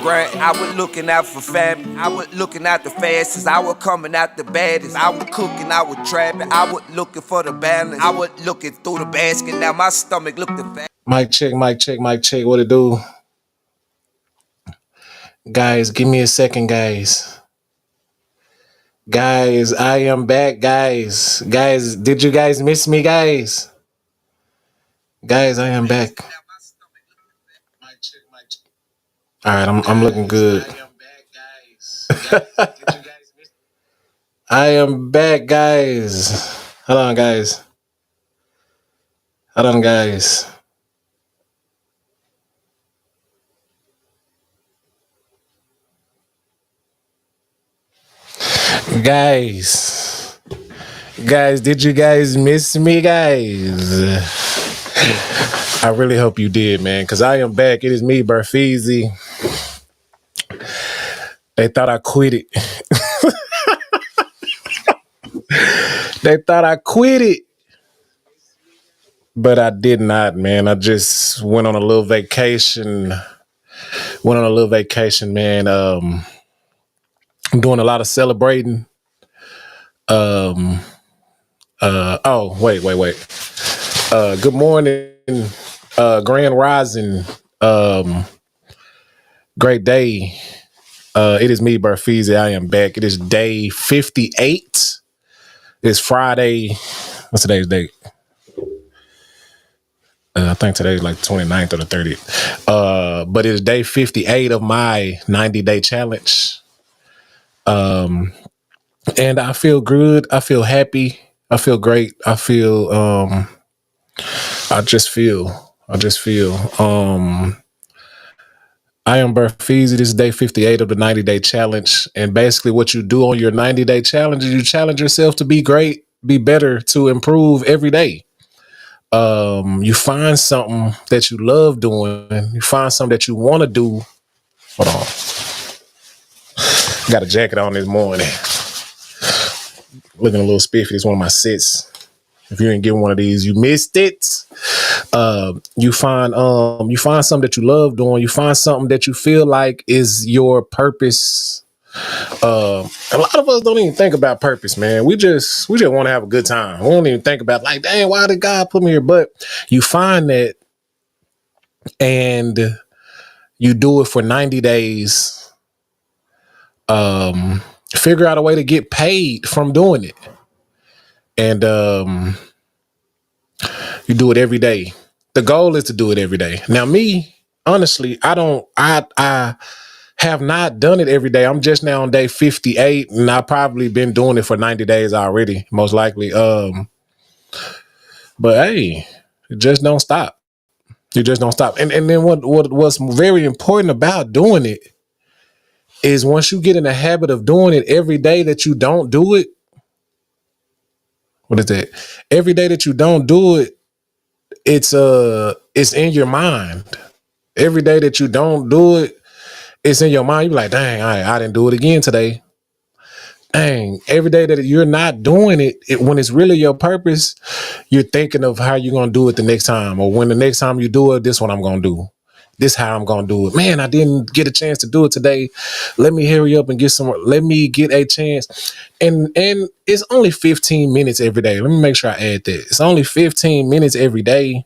grind. I was looking out for family. I was looking out the fastest. I was coming out the baddest. I was cooking, I was trapping. I was looking for the balance. I was looking through the basket. Now my stomach looked the fat. Mic check, mic check, mic check. What it do? Guys, give me a second, guys. Guys, I am back, guys. Guys, did you guys miss me, guys? Guys, I am back. All right, I'm looking good. I am back, guys. Hold on, guys. Hold on, guys. Guys, did you guys miss me, guys? I really hope you did, man, because I am back. It is me, Burfeezy. They thought I quit it. They thought I quit it. But I did not, man. I just went on a little vacation. Man. I'm doing a lot of celebrating. Oh, wait. Good morning, Grand Rising. Great day. It is me, Burfeezy. I am back. It is day 58. It's Friday. What's today's date? I think today's like 29th or the 30th. But it's day 58 of my 90-day challenge. And I feel good. I feel happy. I feel great. I just feel. I am Burfeezy. This is day 58 of the 90-day challenge. And basically what you do on your 90-day challenge is you challenge yourself to be great, be better, to improve every day. You find something that you love doing. You find something that you want to do. Hold on. Got a jacket on this morning. Looking a little spiffy. It's one of my sets. If you didn't get one of these, you missed it. You find something that you love doing. You find something that you feel like is your purpose. A lot of us don't even think about purpose, man. We just want to have a good time. We don't even think about like, dang, why did God put me here? But you find that and you do it for 90 days. Figure out a way to get paid from doing it. And you do it every day. The goal is to do it every day. Now, me, honestly, I have not done it every day. I'm just now on day 58, and I've probably been doing it for 90 days already, most likely. But hey, you just don't stop. You just don't stop. And then what's very important about doing it is once you get in the habit of doing it every day that you don't do it. What is that? Every day that you don't do it, it's in your mind. Every day that you don't do it, it's in your mind. You're like, dang, I didn't do it again today. Dang, every day that you're not doing it, when it's really your purpose, you're thinking of how you're going to do it the next time. Or when the next time you do it, this is what I'm going to do. This is how I'm going to do it. Man, I didn't get a chance to do it today. Let me hurry up and let me get a chance. And it's only 15 minutes every day. Let me make sure I add that. It's only 15 minutes every day.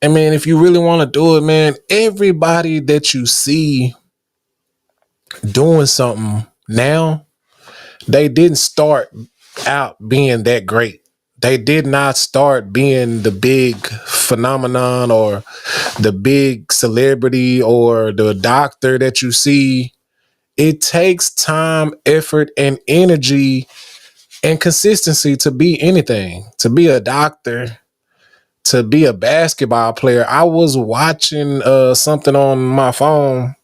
And man, if you really want to do it, man, everybody that you see doing something now, they didn't start out being that great. They did not start being the big phenomenon or the big celebrity or the doctor that you see. It takes time, effort, and energy and consistency to be anything, to be a doctor, to be a basketball player. I was watching something on my phone,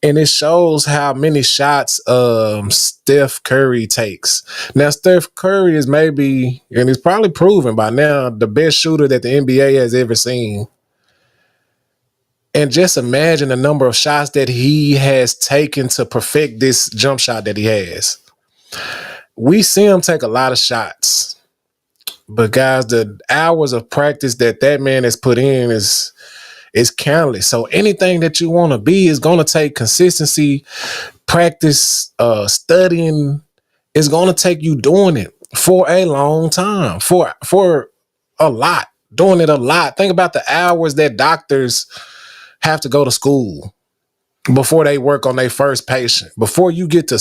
and it shows how many shots Steph Curry takes. Now, Steph Curry is maybe, and it's probably proven by now, the best shooter that the NBA has ever seen. And just imagine the number of shots that he has taken to perfect this jump shot that he has. We see him take a lot of shots. But guys, the hours of practice that man has put in is It's countless. So anything that you want to be is going to take consistency, practice, studying. It's going to take you doing it for a long time, for a lot, doing it a lot. Think about the hours that doctors have to go to school before they work on their first patient. Before you get to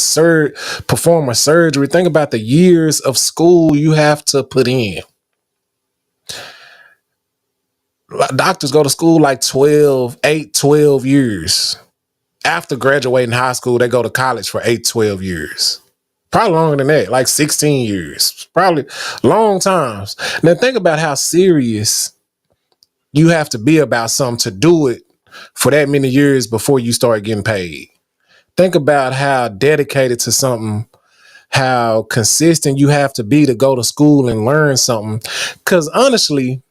perform a surgery, think about the years of school you have to put in. Doctors go to school like 12 years. After graduating high school, they go to college for 12 years. Probably longer than that, like 16 years. Probably long times. Now think about how serious you have to be about something to do it for that many years before you start getting paid. Think about how dedicated to something, how consistent you have to be to go to school and learn something. Because honestly,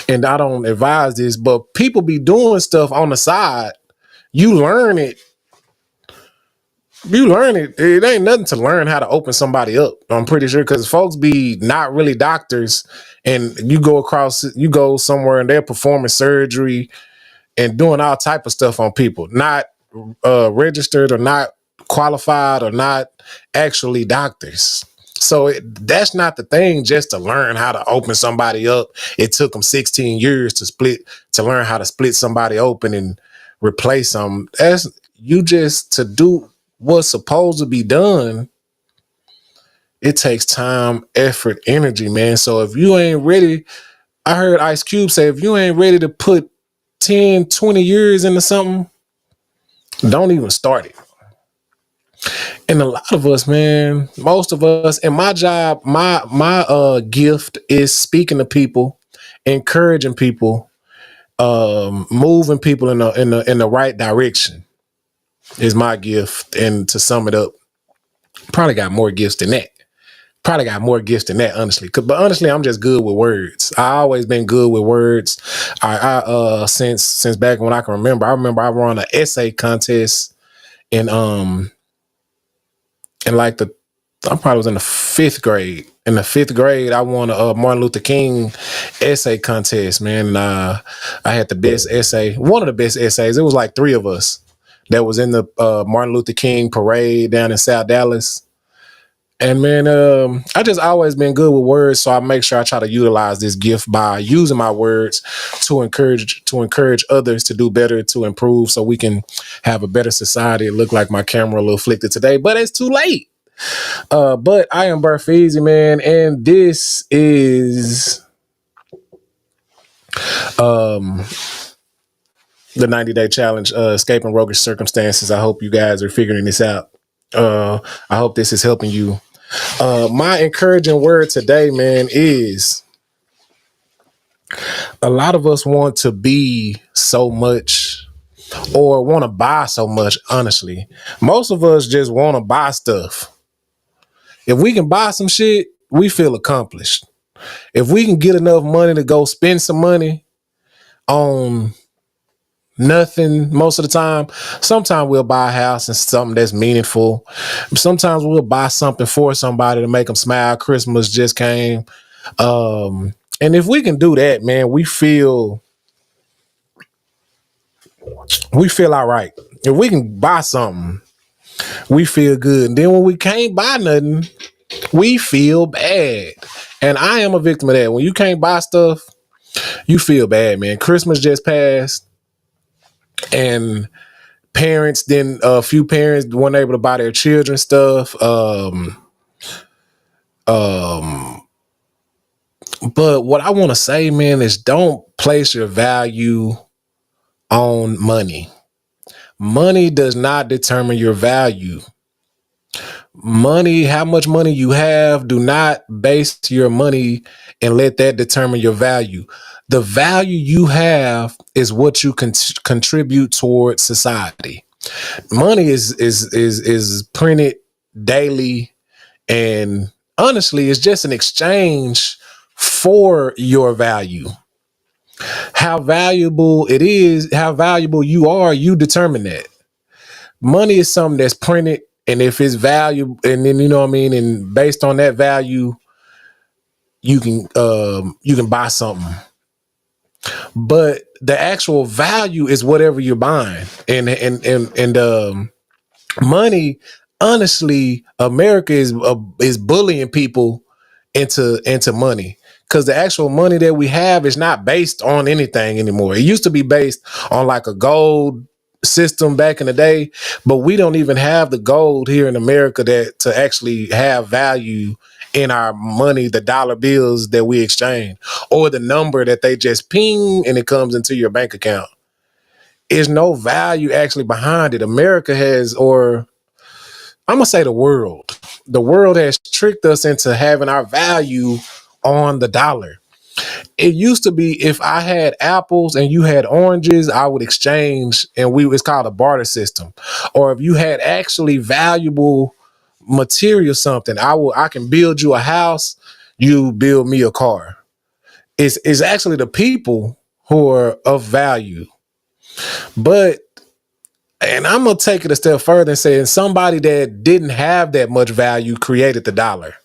and I don't advise this, but people be doing stuff on the side. You learn it. It ain't nothing to learn how to open somebody up. I'm pretty sure, because folks be not really doctors, and you go somewhere and they're performing surgery and doing all type of stuff on people, not registered or not qualified or not actually doctors. So that's not the thing, just to learn how to open somebody up. It took them 16 years to learn how to split somebody open and replace them. That's you just to do what's supposed to be done. It takes time, effort, energy, man. So if you ain't ready, I heard Ice Cube say, if you ain't ready to put 10, 20 years into something, don't even start it. And a lot of us, man, most of us, and my job, my gift is speaking to people, encouraging people, moving people in the right direction is my gift. And to sum it up, probably got more gifts than that. Honestly. But honestly, I'm just good with words. I always been good with words. I since back when I can remember. I remember I run an essay contest in like I probably was in the fifth grade. In the fifth grade, I won a Martin Luther King essay contest, man. And I had the best essay, one of the best essays. It was like three of us that was in the Martin Luther King parade down in South Dallas. And man, I just always been good with words, so I make sure I try to utilize this gift by using my words to encourage others to do better, to improve, so we can have a better society. It looked like my camera a little flicked today, but it's too late. But I am Burfeezy, man, and this is the 90-day challenge, escaping roguish circumstances. I hope you guys are figuring this out. I hope this is helping you. My encouraging word today, man, is a lot of us want to be so much or want to buy so much. Honestly, most of us just want to buy stuff. If we can buy some shit, we feel accomplished. If we can get enough money to go spend some money on nothing most of the time, sometimes we'll buy a house and something that's meaningful. Sometimes we'll buy something for somebody to make them smile. Christmas just came. And if we can do that, man, we feel all right. If we can buy something, we feel good. And then when we can't buy nothing, we feel bad. And I am a victim of that. When you can't buy stuff, you feel bad, man. Christmas just passed, and a few parents weren't able to buy their children stuff. But what I want to say, man, is don't place your value on money. Money does not determine your value. Money, how much money you have, do not base your money and let that determine your value. The value you have is what you can contribute towards society. Money is printed daily, and honestly, it's just an exchange for your value. How valuable it is, how valuable you are, you determine that. Money is something that's printed, and if it's value, and then you know what I mean, and based on that value, you can buy something. but the actual value is whatever you're buying. And money, honestly, America is bullying people into money, because the actual money that we have is not based on anything anymore. It used to be based on like a gold system back in the day, but we don't even have the gold here in America that to actually have value in our money, the dollar bills that we exchange, or the number that they just ping and it comes into your bank account. There's no value actually behind it. America has, or I'm gonna say the world. The world has tricked us into having our value on the dollar. It used to be if I had apples and you had oranges, I would exchange, and it's called a barter system. Or if you had actually valuable material, something, I can build you a house, you build me a car. It's actually the people who are of value. But and I'm gonna take it a step further and say, somebody that didn't have that much value created the dollar.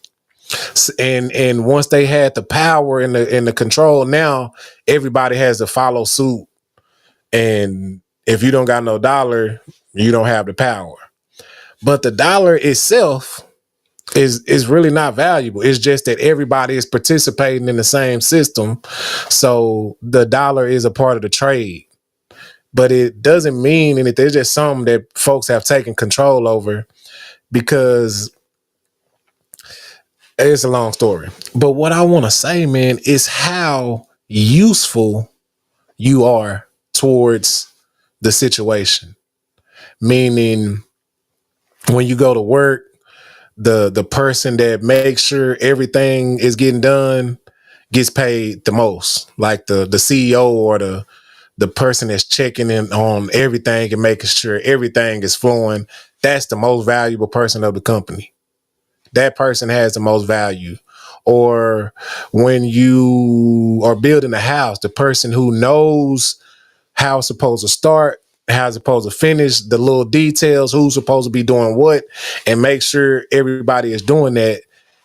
And once they had the power and the control, now everybody has to follow suit. And if you don't got no dollar, you don't have the power. But the dollar itself is really not valuable. It's just that everybody is participating in the same system. So the dollar is a part of the trade. But it doesn't mean anything. It's just something that folks have taken control over, because it's a long story. But what I want to say, man, is how useful you are towards the situation. Meaning, when you go to work, the person that makes sure everything is getting done gets paid the most. Like the CEO, or the person that's checking in on everything and making sure everything is flowing. That's the most valuable person of the company. That person has the most value. Or when you are building a house, the person who knows how it's supposed to start, how it's supposed to finish, the little details, who's supposed to be doing what, and make sure everybody is doing that,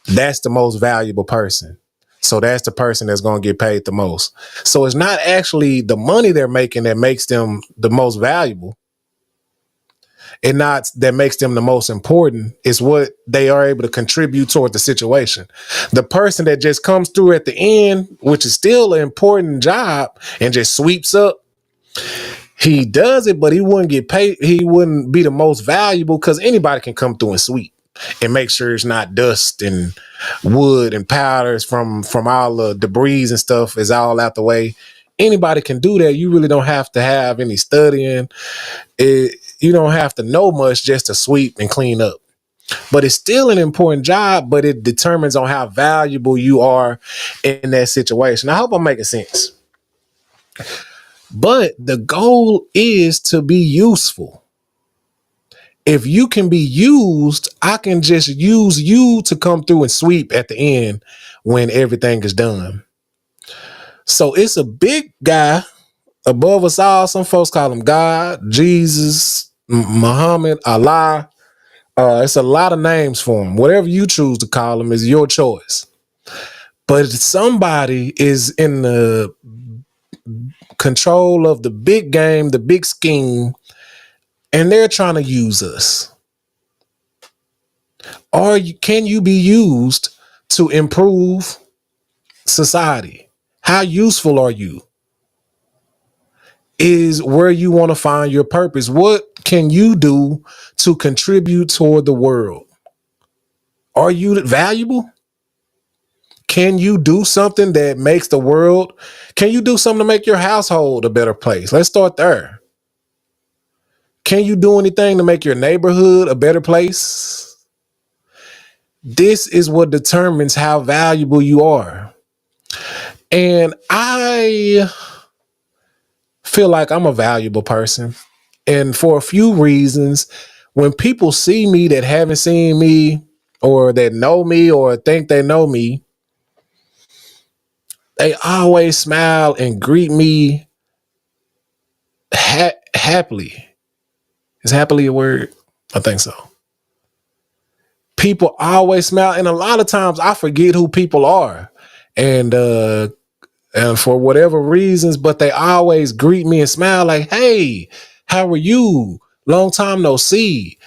that's the most valuable person. So that's the person that's going to get paid the most. So it's not actually the money they're making that makes them the most valuable, and not that makes them the most important. Is what they are able to contribute toward the situation. The person that just comes through at the end, which is still an important job, and just sweeps up, he does it, but he wouldn't get paid. He wouldn't be the most valuable, because anybody can come through and sweep and make sure it's not dust and wood and powders from all the debris and stuff is all out the way. Anybody can do that. You really don't have to have any studying. You don't have to know much just to sweep and clean up. But it's still an important job, but it determines on how valuable you are in that situation. I hope I'm making sense. But the goal is to be useful. If you can be used, I can just use you to come through and sweep at the end when everything is done. So it's a big guy above us all. Some folks call him God, Jesus, Muhammad, Allah. It's a lot of names for him. Whatever you choose to call him is your choice. But somebody is in the control of the big game, the big scheme, and they're trying to use us. Or can you be used to improve society? How useful are you? Is where you want to find your purpose. What can you do to contribute toward the world? Are you valuable? Can you do something that makes the world? Can you do something to make your household a better place? Let's start there. Can you do anything to make your neighborhood a better place? This is what determines how valuable you are. And I feel like I'm a valuable person. And for a few reasons, when people see me that haven't seen me, or that know me or think they know me, they always smile and greet me happily. Is happily a word? I think so. People always smile. And a lot of times I forget who people are. And and for whatever reasons, but they always greet me and smile like, hey, how are you? Long time no see.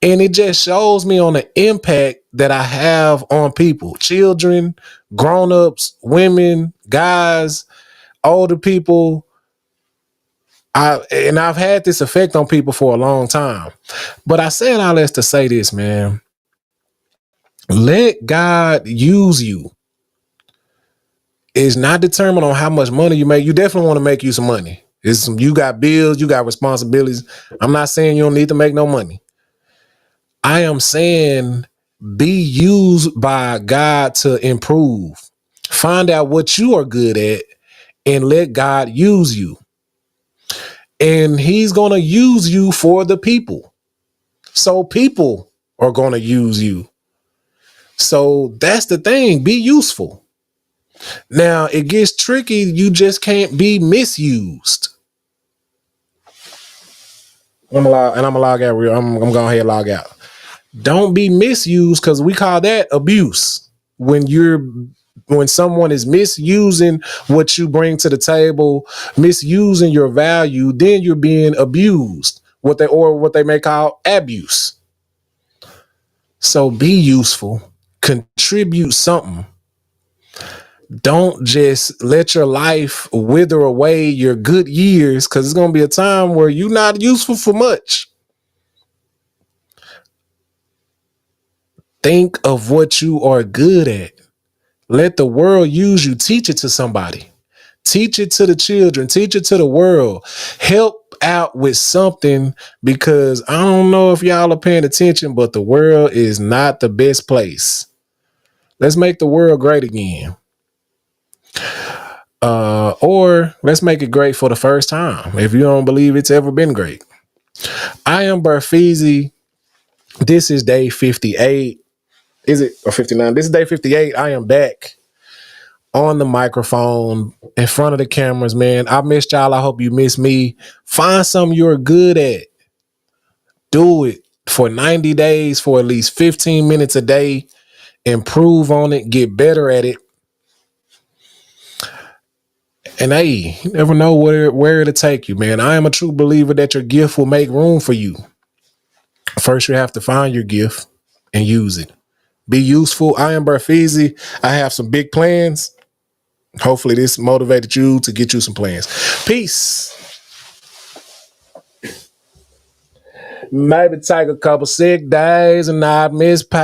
And it just shows me on the impact that I have on people, children, grown-ups, women, guys, older people. I've had this effect on people for a long time. But I said all this to say this, man. Let God use you. It's not determined on how much money you make. You definitely want to make you some money. You got bills, you got responsibilities. I'm not saying you don't need to make no money. I am saying be used by God to improve. Find out what you are good at and let God use you. And he's going to use you for the people. So people are going to use you. So that's the thing. Be useful. Now it gets tricky. You just can't be misused. I'm gonna log out. I'm going ahead and log out. Don't be misused, because we call that abuse. When someone is misusing what you bring to the table, misusing your value, then you're being abused. What they may call abuse. So be useful, contribute something. Don't just let your life wither away your good years, because it's going to be a time where you're not useful for much. Think of what you are good at. Let the world use you. Teach it to somebody. Teach it to the children. Teach it to the world. Help out with something, because I don't know if y'all are paying attention, but the world is not the best place. Let's make the world great again. Or let's make it great for the first time, if you don't believe it's ever been great. I am Barfeezy. This is day 58. Is it, or 59? This is day 58. I am back on the microphone in front of the cameras, man. I missed y'all. I hope you miss me. Find something you're good at. Do it for 90 days, for at least 15 minutes a day. Improve on it. Get better at it. And hey, you never know where it'll take you, man. I am a true believer that your gift will make room for you. First, you have to find your gift and use it. Be useful. I am Barfeezy. I have some big plans. Hopefully this motivated you to get you some plans. Peace. Maybe take a couple sick days and not miss pay.